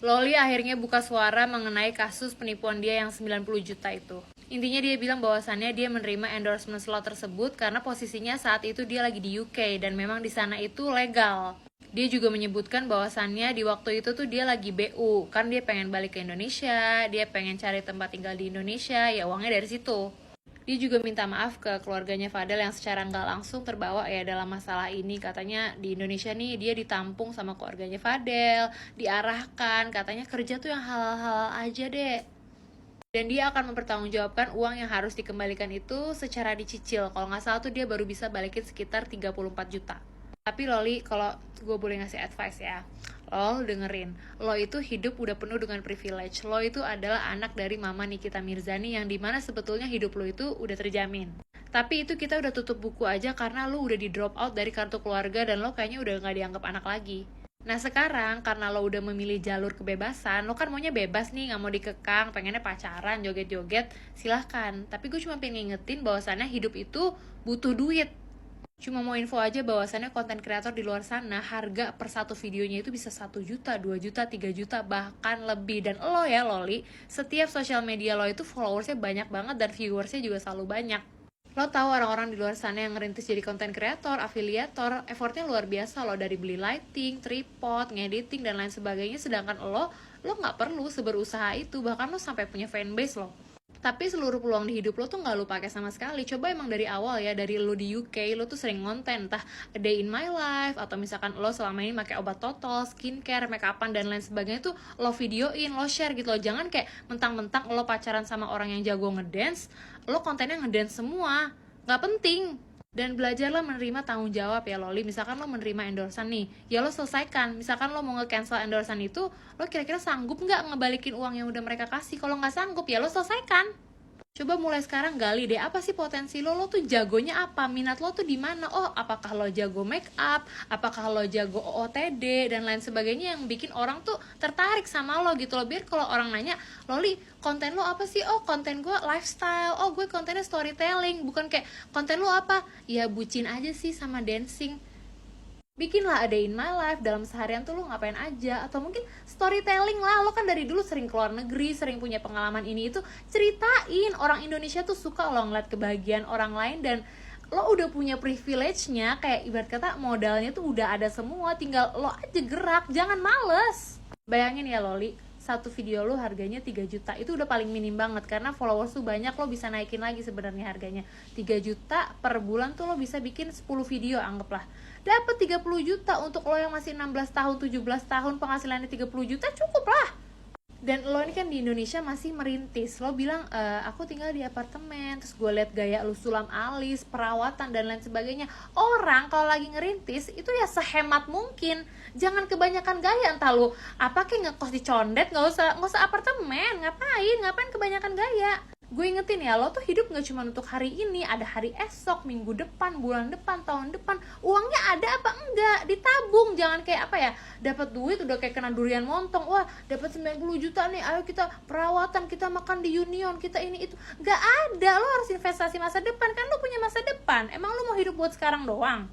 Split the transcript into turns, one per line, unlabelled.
Loli akhirnya buka suara mengenai kasus penipuan dia yang 90 juta itu. Intinya dia bilang bahwasannya dia menerima endorsement slot tersebut karena posisinya saat itu dia lagi di UK dan memang di sana itu legal. Dia juga menyebutkan bahwasannya di waktu itu tuh dia lagi BU, kan dia pengen balik ke Indonesia, dia pengen cari tempat tinggal di Indonesia, ya uangnya dari situ. Dia juga minta maaf ke keluarganya Fadel yang secara nggak langsung terbawa ya dalam masalah ini. Katanya di Indonesia nih dia ditampung sama keluarganya Fadel, diarahkan, katanya kerja tuh yang halal-halal aja deh. Dan dia akan mempertanggungjawabkan uang yang harus dikembalikan itu secara dicicil. Kalau nggak salah tuh dia baru bisa balikin sekitar 34 juta. Tapi Loli, kalau gue boleh ngasih advice ya, lo dengerin, lo itu hidup udah penuh dengan privilege. Lo itu adalah anak dari mama Nikita Mirzani yang dimana sebetulnya hidup lo itu udah terjamin. Tapi itu kita udah tutup buku aja karena lo udah di drop out dari kartu keluarga dan lo kayaknya udah gak dianggap anak lagi. Nah sekarang karena lo udah memilih jalur kebebasan, lo kan maunya bebas nih, gak mau dikekang, pengennya pacaran, joget-joget, silahkan. Tapi gue cuma pengen ngingetin bahwasannya hidup itu butuh duit. Cuma mau info aja bahwasannya konten kreator di luar sana harga per satu videonya itu bisa 1 juta, 2 juta, 3 juta, bahkan lebih. Dan lo ya Loli, setiap sosial media lo itu followersnya banyak banget dan viewersnya juga selalu banyak. Lo tahu orang-orang di luar sana yang ngerintis jadi konten kreator, afiliator, effortnya luar biasa lo, dari beli lighting, tripod, ngediting, dan lain sebagainya. Sedangkan lo nggak perlu seberusaha itu, bahkan lo sampai punya fanbase lo. Tapi seluruh peluang di hidup lo tuh gak lo pakai sama sekali. Coba emang dari awal ya, dari lo di UK, lo tuh sering ngonten, entah a day in my life, atau misalkan lo selama ini pakai obat total, skincare, make upan, dan lain sebagainya tuh lo videoin, lo share gitu loh. Jangan kayak mentang-mentang lo pacaran sama orang yang jago ngedance, lo kontennya ngedance semua. Gak penting. Dan belajarlah menerima tanggung jawab ya Loli. Misalkan lo menerima endorsan nih, ya lo selesaikan. Misalkan lo mau nge-cancel endorsan itu, lo kira-kira sanggup nggak ngebalikin uang yang udah mereka kasih? Kalau nggak sanggup, ya lo selesaikan. Coba mulai sekarang gali deh, apa sih potensi lo tuh jagonya apa, minat lo tuh di mana. Oh, apakah lo jago make up, apakah lo jago OOTD dan lain sebagainya yang bikin orang tuh tertarik sama lo gitu loh. Biar kalau orang nanya, Loli konten lo apa sih? Oh, konten gue lifestyle. Oh, gue kontennya storytelling. Bukan kayak konten lo apa, ya bucin aja sih sama dancing. Bikinlah a day in my life, dalam seharian tuh lo ngapain aja. Atau mungkin storytelling lah, lo kan dari dulu sering keluar negeri, sering punya pengalaman ini itu, ceritain. Orang Indonesia tuh suka lo ngeliat kebahagiaan orang lain. Dan lo udah punya privilege-nya, kayak ibarat kata modalnya tuh udah ada semua, tinggal lo aja gerak, jangan males. Bayangin ya Loli, satu video lo harganya 3 juta, itu udah paling minim banget. Karena followers tuh banyak, lo bisa naikin lagi sebenarnya harganya. 3 juta per bulan tuh lo bisa bikin 10 video, anggaplah dapat 30 juta. Untuk lo yang masih 16 tahun, 17 tahun, penghasilannya 30 juta cukup lah. Dan lo ini kan di Indonesia masih merintis. Lo bilang, aku tinggal di apartemen, terus gue liat gaya lo sulam alis, perawatan, dan lain sebagainya. Orang kalau lagi ngerintis, itu ya sehemat mungkin. Jangan kebanyakan gaya, entah lo apa kayak ngekos di Condet, gak usah apartemen. Ngapain kebanyakan gaya. Gue ingetin ya, lo tuh hidup gak cuma untuk hari ini, ada hari esok, minggu depan, bulan depan, tahun depan. Uangnya ada apa enggak? Ditabung. Jangan kayak apa ya, dapat duit udah kayak kena durian montong. Wah, dapat 90 juta nih, ayo kita perawatan, kita makan di Union, kita ini itu. Gak ada, lo harus investasi masa depan. Kan lo punya masa depan. Emang lo mau hidup buat sekarang doang?